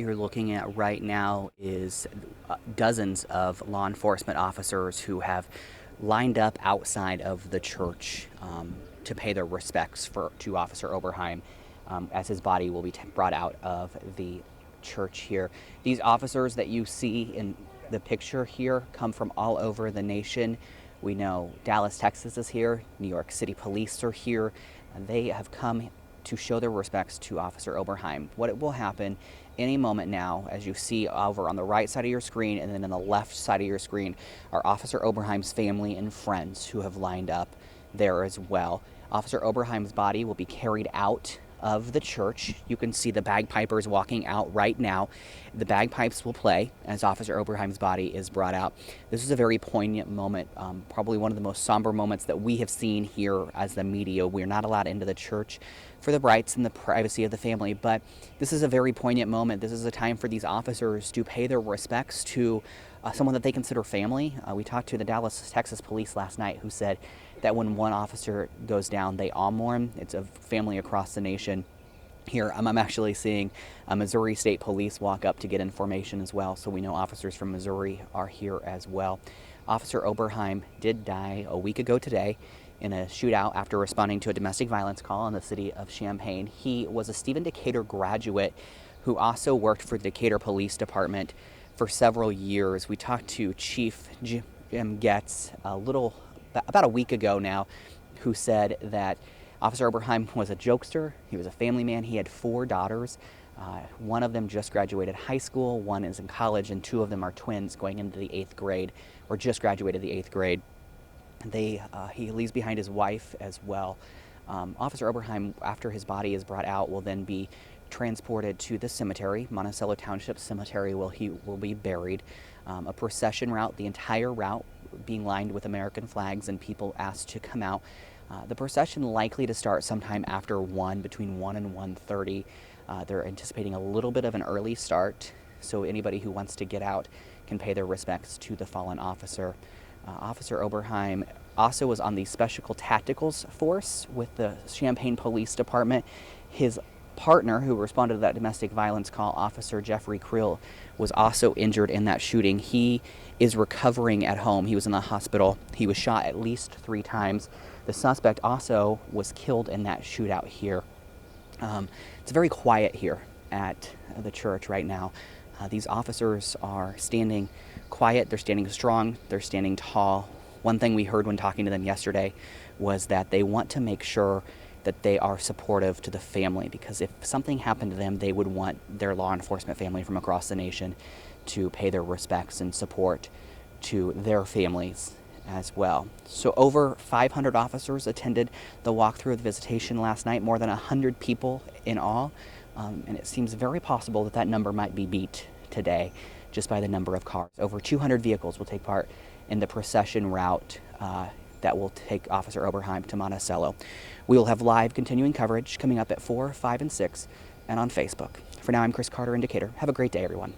You're looking at right now is dozens of law enforcement officers who have lined up outside of the church to pay their respects to Officer Oberheim as his body will be brought out of the church here. These officers that you see in the picture here come from all over the nation. We know Dallas, Texas is here, New York City police are here, and they have come to show their respects to Officer Oberheim. What will happen any moment now, as you see over on the right side of your screen and then on the left side of your screen, are Officer Oberheim's family and friends who have lined up there as well. Officer Oberheim's body will be carried out of the church. You can see the bagpipers walking out right now. The bagpipes will play as Officer Oberheim's body is brought out. This is a very poignant moment, probably one of the most somber moments that we have seen here as the media. We're not allowed into the church for the rights and the privacy of the family, but this is a very poignant moment. This is a time for these officers to pay their respects to someone that they consider family. We talked to the Dallas, Texas police last night who said that when one officer goes down, they all mourn. It's a family across the nation. Here, I'm actually seeing Missouri State Police walk up to get information as well, so we know officers from Missouri are here as well. Officer Oberheim did die a week ago today in a shootout after responding to a domestic violence call in the city of Champaign. He was a Stephen Decatur graduate who also worked for the Decatur Police Department for several years. We talked to Chief Jim Getz about a week ago now, who said that Officer Oberheim was a jokester. He was a family man. He had 4 daughters. One of them just graduated high school, one is in college, and 2 of them are twins going into the 8th grade, or just graduated the 8th grade. He leaves behind his wife as well. Officer Oberheim, after his body is brought out, will then be transported to the cemetery, Monticello Township Cemetery, where he will be buried. A procession route, the entire route being lined with American flags and people asked to come out. The procession likely to start sometime after 1, between 1 and 1:30. They're anticipating a little bit of an early start, so anybody who wants to get out can pay their respects to the fallen officer. Officer Oberheim also was on the Special Tacticals Force with the Champaign Police Department. His partner, who responded to that domestic violence call, Officer Jeffrey Creel, was also injured in that shooting. He is recovering at home. He was in the hospital. He was shot at least 3 times. The suspect also was killed in that shootout here. It's very quiet here at the church right now. These officers are standing quiet, they're standing strong, they're standing tall. One thing we heard when talking to them yesterday was that they want to make sure that they are supportive to the family, because if something happened to them, they would want their law enforcement family from across the nation to pay their respects and support to their families as well. So over 500 officers attended the walkthrough of the visitation last night, more than 100 people in all, and it seems very possible that that number might be beat today just by the number of cars. Over 200 vehicles will take part in the procession route that will take Officer Oberheim to Monticello. We will have live continuing coverage coming up at 4, 5, and 6, and on Facebook. For now, I'm Chris Carter in Decatur. Have a great day, everyone.